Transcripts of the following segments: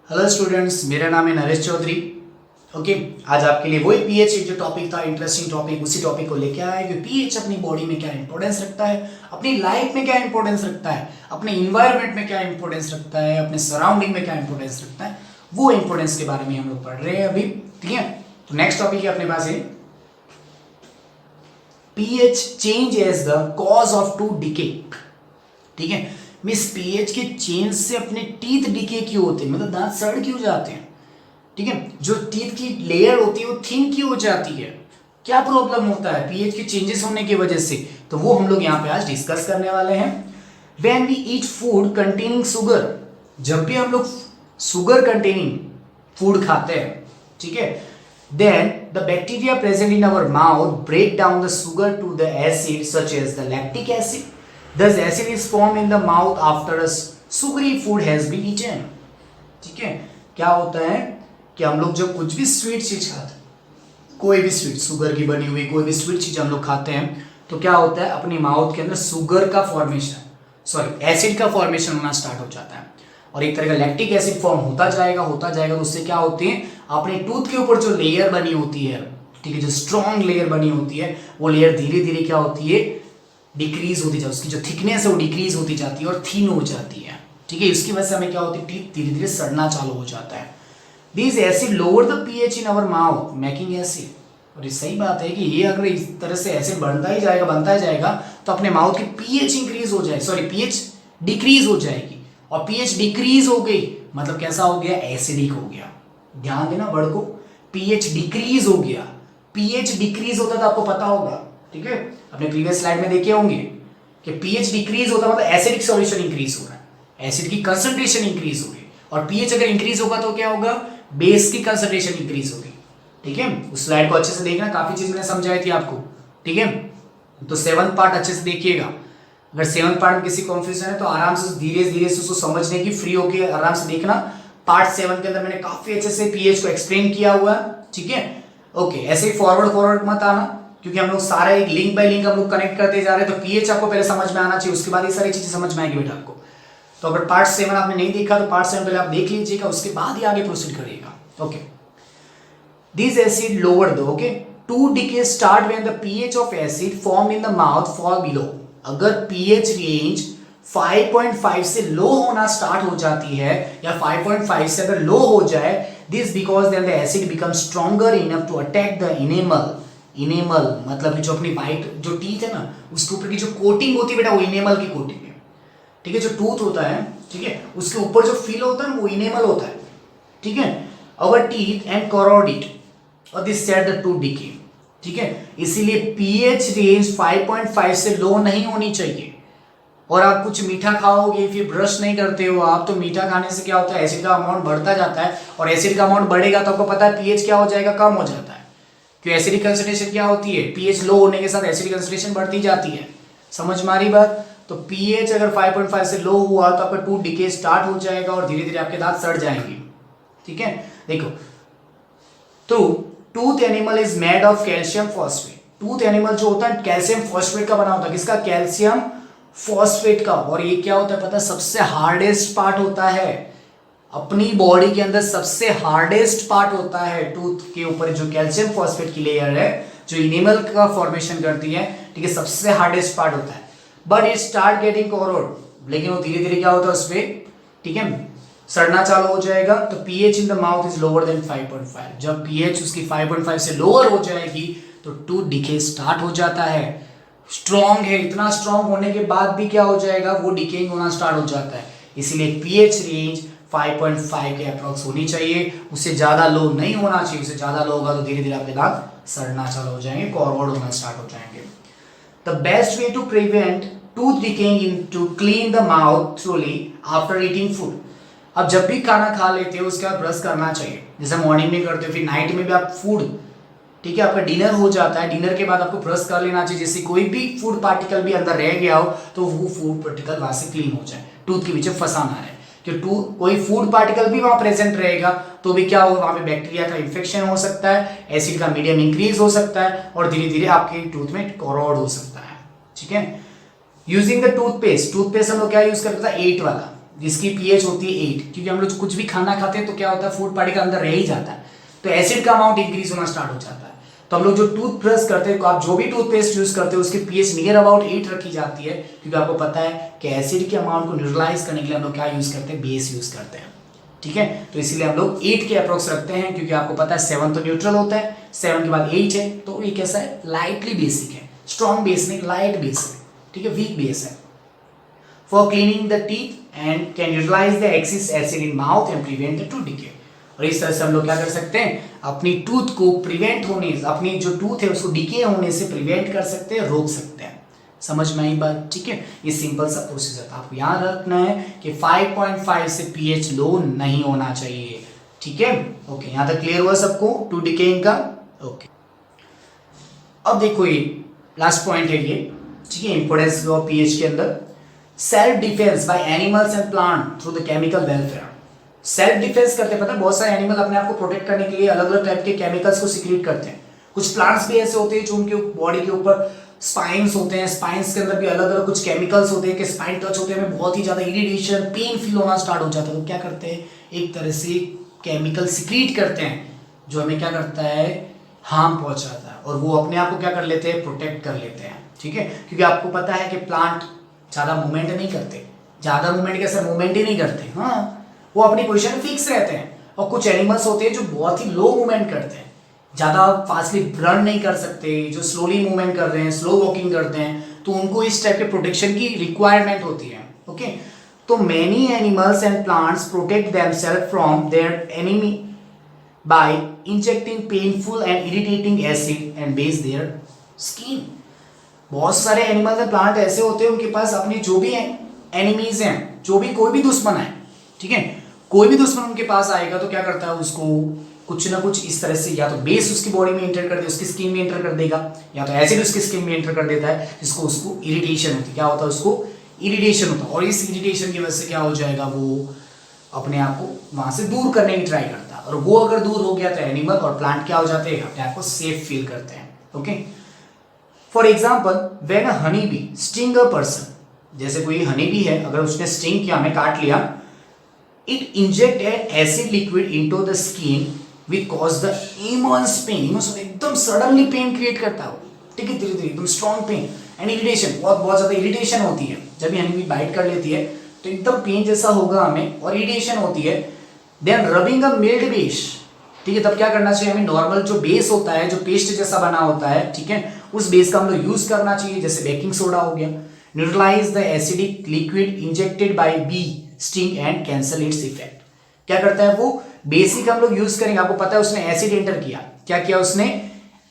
Hello students, मेरा नाम है नरेश चौधरी। ओके, आज आपके लिए वही पीएच जो टॉपिक था, इंटरेस्टिंग टॉपिक, उसी टॉपिक को लेके आया कि पीएच अपनी बॉडी में क्या इंपॉर्टेंस रखता है, अपनी लाइफ में क्या इंपॉर्टेंस रखता है, अपने इन्वायरमेंट में क्या इंपॉर्टेंस रखता है, अपने सराउंडिंग में क्या इंपॉर्टेंस रखता है, वो इंपॉर्टेंस के बारे में हम लोग पढ़ रहे हैं अभी। ठीक है, तो नेक्स्ट टॉपिक है अपने पास है pH change as the cause of tooth decay. ठीक है, मिस पीएच के चेंज से अपने टीथ डिके क्यों होते हैं, मतलब दांत सड़ क्यों जाते हैं। ठीक है, जो टीथ की लेयर होती है वो थिन क्यों हो जाती है, क्या प्रॉब्लम होता है पीएच के चेंजेस होने की वजह से, तो वो हम लोग यहाँ पे आज डिस्कस करने वाले हैं। When we eat food containing sugar, जब भी हम लोग शुगर कंटेनिंग फूड खाते हैं, ठीक है, then the bacteria present in our mouth break down the sugar to the acid such as the lactic acid. Thus acid is formed in the mouth after a sugary food has been eaten. ठीक है, क्या होता है कि हम लोग जब कुछ भी स्वीट चीज खाते हैं, कोई भी स्वीट शुगर की बनी हुई कोई भी स्वीट चीज हम लोग खाते हैं, तो क्या होता है अपनी माउथ के अंदर शुगर का फॉर्मेशन एसिड का फॉर्मेशन होना स्टार्ट हो जाता है और एक तरह का लैक्टिक एसिड फॉर्म होता जाएगा तो उससे क्या होते हैं अपने टूथ के ऊपर जो लेयर बनी होती है, ठीक है, जो स्ट्रॉन्ग लेयर बनी होती है वो लेयर धीरे धीरे क्या होती है डिक्रीज होती जाती है, उसकी जो थिकनेस है वो डिक्रीज होती जाती है और थिन हो जाती है। ठीक है, इसकी वजह से हमें क्या होती है टीथ धीरे धीरे सड़ना चालू हो जाता है। This acid lower the pH in our mouth making acid. और ये सही बात है कि ये अगर इस तरह से एसिड बनता ही जाएगा तो अपने माउथ की पीएच इंक्रीज हो जाए पीएच डिक्रीज हो जाएगी और पीएच डिक्रीज हो गई मतलब कैसा हो गया एसिडिक हो गया। ध्यान देना वर्ड को, पीएच डिक्रीज हो गया। पीएच डिक्रीज होता तो आपको पता होगा, ठीक है, अपने प्रीवियस स्लाइड में देखे होंगे कि पीएच डिक्रीज होता मतलब एसिडिक सॉल्यूशन इंक्रीज हो रहा है, एसिड की कंसंट्रेशन इंक्रीज हो गई और पीएच अगर इंक्रीज होगा तो क्या होगा बेस की कंसंट्रेशन इंक्रीज होगी। ठीक है, उस स्लाइड को अच्छे से देखना, काफी चीज मैंने समझाई थी आपको। ठीक है, तो 7th पार्ट अच्छे से देखिएगा। अगर 7th पार्ट में किसी कंफ्यूजन है तो आराम से धीरे धीरे से उसको समझने की फ्री होकर आराम से देखना। पार्ट 7 के अंदर मैंने काफी अच्छे से पीएच को एक्सप्लेन किया हुआ है। ठीक है, ओके, ऐसे ही फॉरवर्ड मत आना क्योंकि हम लोग सारा एक लिंक बाय लिंक हम लोग कनेक्ट करते जा रहे हैं, तो पीएच आपको पहले समझ में आना चाहिए, उसके बाद ये सारी चीजें समझ में आएगी बेटा आपको। तो अगर पार्ट 7 आपने नहीं देखा तो पार्ट 7 पहले आप देख लीजिएगा, उसके बाद ही आगे प्रोसीड करिएगा। Okay, this acid lower the okay to decay start when the pH of acid form in the mouth fall below. अगर पीएच रेंज 5.5 से लो होना स्टार्ट हो जाती है या 5.5 से अगर लो हो जाए, this because then the acid become stronger enough to attack the enamel मतलब कि जो अपनी वाइट जो टीथ है ना उसके ऊपर की जो कोटिंग होती है बेटा वो इनेमल की कोटिंग है। ठीक है, जो टूथ होता है, ठीक है, उसके ऊपर जो फिल होता है वो इनेमल होता है। ठीक है, अवर टीथ एंड कॉरोड इट और this set the tooth decay. ठीक है, इसीलिए पीएच रेंज 5.5 से लो नहीं होनी चाहिए। और आप कुछ मीठा खाओगे फिर ब्रश नहीं करते हो आप, तो मीठा खाने से क्या होता है एसिड का अमाउंट बढ़ता जाता है और एसिड का अमाउंट बढ़ेगा तो आपको पता है पीएच क्या हो जाएगा कम हो जाता है, क्योंकि एसिडिक कंसंट्रेशन क्या होती है पीएच लो होने के साथ एसिडिक कंसंट्रेशन बढ़ती जाती है। समझ में आ रही बात। तो पीएच अगर 5.5 से लो हुआ तो आपका टूथ डिके स्टार्ट हो जाएगा और धीरे धीरे आपके दांत सड़ जाएंगे। ठीक है, देखो, तो tooth animal is made of calcium phosphate. Tooth animal जो होता है कैल्शियम फॉस्फेट का बना होता है, किसका कैल्शियम फॉस्फेट का। और ये क्या होता है पता है सबसे हार्डेस्ट पार्ट होता है अपनी बॉडी के अंदर, सबसे हार्डेस्ट पार्ट होता है टूथ के ऊपर जो कैल्शियम फॉस्फेट की लेयर है जो इनेमल का फॉर्मेशन करती है। ठीक है, सबसे हार्डेस्ट पार्ट होता है, but it start getting corrode, लेकिन वो धीरे धीरे क्या होता है उसपे, ठीक है, सड़ना चालू हो जाएगा। तो pH in the mouth is lower than 5.5। जब पीएच उसकी 5.5 से लोअर हो जाएगी तो टूथ डिके स्टार्ट हो जाता है। स्ट्रॉन्ग है, इतना स्ट्रॉन्ग होने के बाद भी क्या हो जाएगा वो डिकेइंग होना स्टार्ट हो जाता है। इसीलिए पीएच रेंज 5.5 के अप्रॉक्स होनी चाहिए, उससे ज्यादा लो नहीं होना चाहिए। उससे ज्यादा लो होगा तो धीरे धीरे आपके दांत सड़ना चालू हो जाएंगे, कॉर्वर्ड होना स्टार्ट हो जाएंगे। The best way to prevent tooth decaying in to clean the mouth thoroughly after eating food. अब जब भी खाना खा लेते हो उसके बाद ब्रश करना चाहिए, जैसे मॉर्निंग में करते हो, फिर नाइट में भी आप फूड, ठीक है, आपका डिनर हो जाता है, डिनर के बाद आपको ब्रश कर लेना चाहिए, जिससे कोई भी फूड पार्टिकल भी अंदर रह गया हो तो वो फूड पार्टिकल वहां से क्लीन हो जाए, टूथ के पीछे फंसा ना रहे। कोई फूड पार्टिकल भी वहां प्रेजेंट रहेगा तो भी क्या होगा वहां पे बैक्टीरिया का इन्फेक्शन हो सकता है, एसिड का मीडियम इंक्रीज हो सकता है और धीरे धीरे आपके टूथ में कॉरोड हो सकता है। ठीक है, यूजिंग द टूथपेस्ट हम लोग क्या यूज करते हैं 8 वाला, जिसकी पीएच होती है 8, क्योंकि हम लोग कुछ भी खाना खाते हैं तो क्या होता है, फूड पार्टिकल अंदर रह ही जाता है, तो एसिड का अमाउंट इंक्रीज होना स्टार्ट हो जाता है। तो हम लोग जो टूथ ब्रश करते हैं, आप जो भी टूथपेस्ट यूज करते हो उसकी पीएच नियर अबाउट 8 रखी जाती है, क्योंकि आपको पता है कि एसिड के अमाउंट को न्यूट्रलाइज करने के लिए हम लोग क्या यूज करते हैं, बेस यूज करते हैं। ठीक है, तो इसीलिए हम लोग 8 के अप्रोक्स रखते हैं, क्योंकि आपको पता है 7 तो न्यूट्रल होता है, 7 के बाद 8 है, तो ये कैसा है, लाइटली बेसिक है, स्ट्रॉन्ग बेस नहीं, लाइट बेस है। ठीक है, वीक बेस है। For cleaning the teeth and can utilise the excess acid in mouth and prevent the tooth decay. और इस तरह से हम लोग क्या कर सकते हैं, अपनी टूथ को प्रिवेंट होने, अपनी जो टूथ है उसको डिके होने से प्रिवेंट कर सकते हैं, रोक सकते हैं। समझ में आई बात? ठीक है, ये सिंपल सा प्रोसीजर था। आपको याद रखना है कि 5.5 से पीएच लो नहीं होना चाहिए। ठीक है, ओके, यहां तक क्लियर हुआ सबको टू डिकेइंग का? ओके, अब देखो ये लास्ट पॉइंट है ये, ठीक है, इंपोर्टेंस ऑफ पीएच के अंदर, self defence by animals and plant through the chemical welfare. Self defence करते हैं, पता है बहुत सारे एनिमल अपने आप को प्रोटेक्ट करने के लिए अलग अलग टाइप के केमिकल्स को सीक्रेट करते हैं। कुछ प्लांट्स भी ऐसे होते हैं जो उनके बॉडी के ऊपर स्पाइन्स होते हैं, स्पाइन्स के अंदर भी अलग अलग कुछ केमिकल्स होते हैं कि स्पाइन टच होते हैं, बहुत ही ज्यादा इरिटेशन, पेन फील होना स्टार्ट हो जाता है। तो क्या करते हैं, एक तरह से केमिकल सीक्रेट करते हैं जो हमें क्या करता है, हार्म पहुंचाता है, और वो अपने आप को क्या कर लेते हैं, प्रोटेक्ट कर लेते हैं। ठीक है, क्योंकि आपको पता है कि प्लांट ज्यादा मूवमेंट नहीं करते, ज्यादा मूवमेंट कैसे, मूवमेंट ही नहीं करते, हाँ, वो अपनी पोजीशन में फिक्स रहते हैं। और कुछ एनिमल्स होते हैं जो बहुत ही लो मूवमेंट करते हैं, ज्यादा फास्टली रन नहीं कर सकते, जो स्लोली मूवमेंट कर रहे हैं, स्लो वॉकिंग करते हैं, तो उनको इस टाइप के प्रोटेक्शन की रिक्वायरमेंट होती है। ओके, तो many animals and plants protect themselves from their enemy by injecting painful and irritating acid and base their skin. बहुत सारे एनिमल्स एंड प्लांट ऐसे होते हैं, उनके पास अपनी जो भी एनिमीज हैं, जो भी कोई भी दुश्मन है, ठीक है, कोई भी दुश्मन उनके पास आएगा तो क्या करता है, उसको कुछ ना कुछ इस तरह से या तो बेस उसकी बॉडी में एंटर कर दे, उसकी स्किन में एंटर कर देगा, या तो एसिड उसकी स्किन में एंटर कर देता है, जिसको उसको इरिटेशन होती है। क्या होता है, उसको इरिटेशन होता है, और इस इरिटेशन की वजह से क्या हो जाएगा, वो अपने आप को वहां से दूर करने की ट्राई करता है, और वो अगर दूर हो गया तो एनिमल और प्लांट क्या हो जाते हैं, अपने आप को सेफ फील करते हैं। Okay, for example when a honey bee sting a person, जैसे कोई हनी बी है, अगर उसने स्टिंग किया, हमें काट लिया, it inject an acid liquid into the skin which cause the immense pain, एकदम सडनली पेन क्रिएट करता है, ठीक है, धीरे धीरे एकदम स्ट्रॉन्ग पेन एंड इरिटेशन, बहुत बहुत ज्यादा इरिटेशन होती है जब ये हनी बाइट कर लेती है, तो एकदम पेन जैसा होगा हमें और इरिटेशन होती है। देन रबिंग अ मिल्ड बेस, ठीक है, तब क्या करना चाहिए हमें, नॉर्मल जो बेस होता है, जो पेस्ट जैसा बना होता है, ठीक है, उस बेस का हम लोग यूज करना चाहिए, जैसे बेकिंग सोडा हो गया। Neutralise the acidic liquid injected by bee sting and cancel its effect. क्या करता है वो, बेसिक हम लोग यूज करेंगे, आपको पता है उसने एसिड एंटर किया, क्या किया उसने,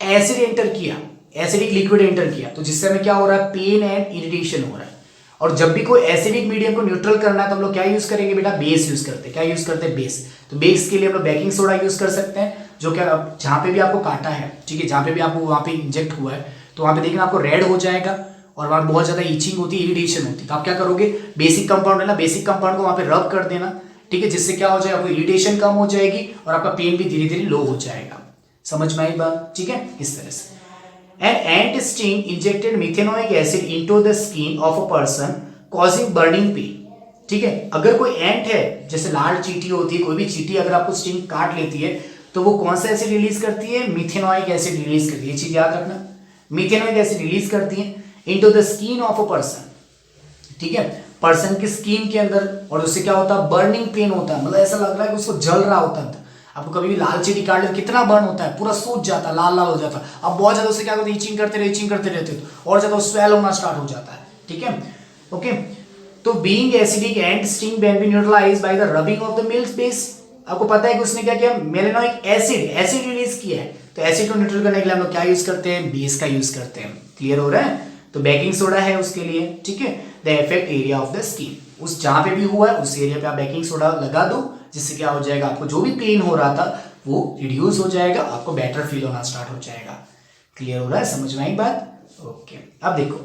एसिड एंटर किया, एसिडिक लिक्विड एंटर किया, तो जिससे हमें क्या हो रहा है, पेन एंड इरिटेशन हो रहा है। और जब भी कोई एसिडिक मीडियम को न्यूट्रल करना है तो हम लोग क्या यूज करेंगे बेटा, बेस यूज करते हैं। क्या यूज करते हैं, बेस। तो बेस के लिए हम लोग बेकिंग सोडा यूज कर सकते हैं, जो क्या जहां पे भी आपको काटा है, ठीक है, जहां पे भी आपको वहां पे इंजेक्ट हुआ है, तो वहां पे देखना आपको रेड हो जाएगा और वहां बहुत ज्यादा ईचिंग होती है, इरिटेशन होती है, तो आप क्या करोगे, बेसिक कंपाउंड है ना, बेसिक कंपाउंड को वहां पे रब कर देना, ठीक है, जिससे क्या हो जाएगा, आपको इरिटेशन कम हो जाएगी और आपका पेन भी धीरे धीरे लो हो जाएगा। समझ में आई बात? ठीक है, इस तरह से। An ant sting injected methanoic acid into the skin of a person causing burning pain। ठीक है, अगर कोई एंट है, जैसे लाल चींटी होती है, कोई भी चींटी अगर आपको स्टिंग काट लेती है तो वो कौन सा एसिड रिलीज करती है, मिथेनोइक एसिड रिलीज करती है, ये चीज याद रखना, मिथेनोइक एसिड रिलीज करती है into the skin of a person, ठीक है, पर्सन की स्किन के अंदर, और उससे क्या होता है, बर्निंग पेन होता है, मतलब ऐसा लग रहा है कि उसको जल रहा होता है। आपको कभी भी लाल चींटी काट ले कितना बर्न होता है, पूरा सूज जाता है, लाल लाल हो जाता है। अब बहुत ज्यादा उससे क्या करते हैं, इचिंग करते रहते हो और ज्यादा स्वेल होना स्टार्ट हो जाता है। ठीक है, ओके, तो being acidic and sting can be neutralised by the rubbing of the milk base. आपको पता है कि उसने क्या किया, मेलेनोइक एसिड रिलीज किया है, तो एसिड को न्यूट्रल करने के लिए हम लोग क्या यूज करते हैं, बेस का यूज करते हैं। क्लियर हो रहा है? तो बेकिंग सोडा है उसके लिए, ठीक है, the effect area of the skin, उस जहां पे भी हुआ है उस एरिया पे आप बेकिंग सोडा लगा दो, जिससे क्या हो जाएगा, आपको जो भी पेन हो रहा था वो रिड्यूस हो जाएगा, आपको बेटर फील होना स्टार्ट हो जाएगा। क्लियर हो रहा है, समझ में आई बात? ओके, अब देखो,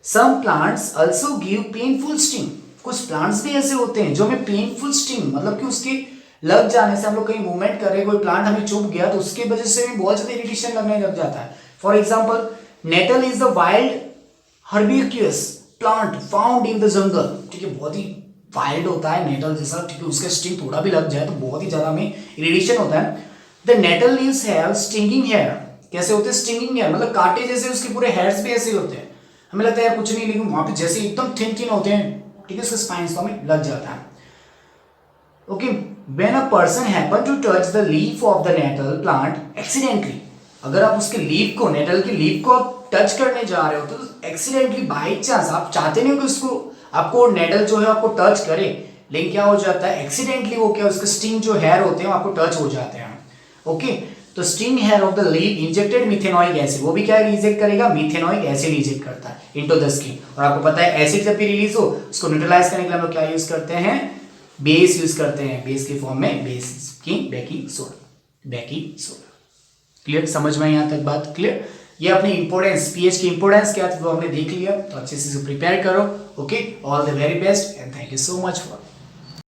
some plants also give painful sting. कुछ प्लांट्स भी ऐसे होते हैं जो हमें पेनफुल स्टिंग, मतलब कि उसके लग जाने से, हम लोग कहीं मूवमेंट कर रहे हैं, कोई प्लांट हमें चुभ गया तो उसके वजह से हमें बहुत ज्यादा इरिटेशन लगने लग जाता है। For example, nettle is the wild herbaceous plant found in the jungle. ठीक है, बहुत ही वाइल्ड होता है नेटल जैसा, क्योंकि उसका स्टिंग थोड़ा भी लग जाए तो बहुत ही ज़्यादा हमें इरिटेशन होता है। The nettle leaves have stinging hair. कैसे होते हैं स्टिंगिंग हेयर, मतलब कांटे जैसे उसके पूरे हेयर्स भी ऐसे होते हैं। हमें लगता है यार कुछ नहीं, लेकिन वहाँ पे जैसे एकदम थिन थिन होते हैं, ठीक है, उसके स्पाइन्स तो हमें लग जाता है। Okay, when a person happen to touch the leaf of the nettle plant accidentally, अगर आप उसके लीफ को, नेटल की लीफ को आप टच करने जा रहे हो तो एक्सीडेंटली, बाई चांस, आप चाहते नहीं हो कि उसको, आपको नेटल जो है आपको टच करे, लेकिन क्या हो जाता है एक्सीडेंटली, वो क्या, उसके स्टिंग जो हेयर होते हैं आपको टच हो जाते हैं। ओके, तो sting hair of the leaf injected methanoic acid, वो भी क्या रिजेक्ट करेगा, मिथेनॉइक एसिड रिजेक्ट करता है इनटू द स्किन। और आपको पता है एसिड जब भी रिलीज हो उसको न्यूट्रलाइज करने के लिए हम लोग क्या यूज करते हैं, बेस यूज करते हैं, बेस के फॉर्म में बेस की बेकिंग सोडा। क्लियर, समझ में यहाँ तक बात क्लियर। ये अपनी इंपोर्टेंस, पीएच की इंपोर्टेंस क्या थी वो हमने देख लिया, तो अच्छे से प्रिपेयर करो। Okay, all the very best and thank you so much for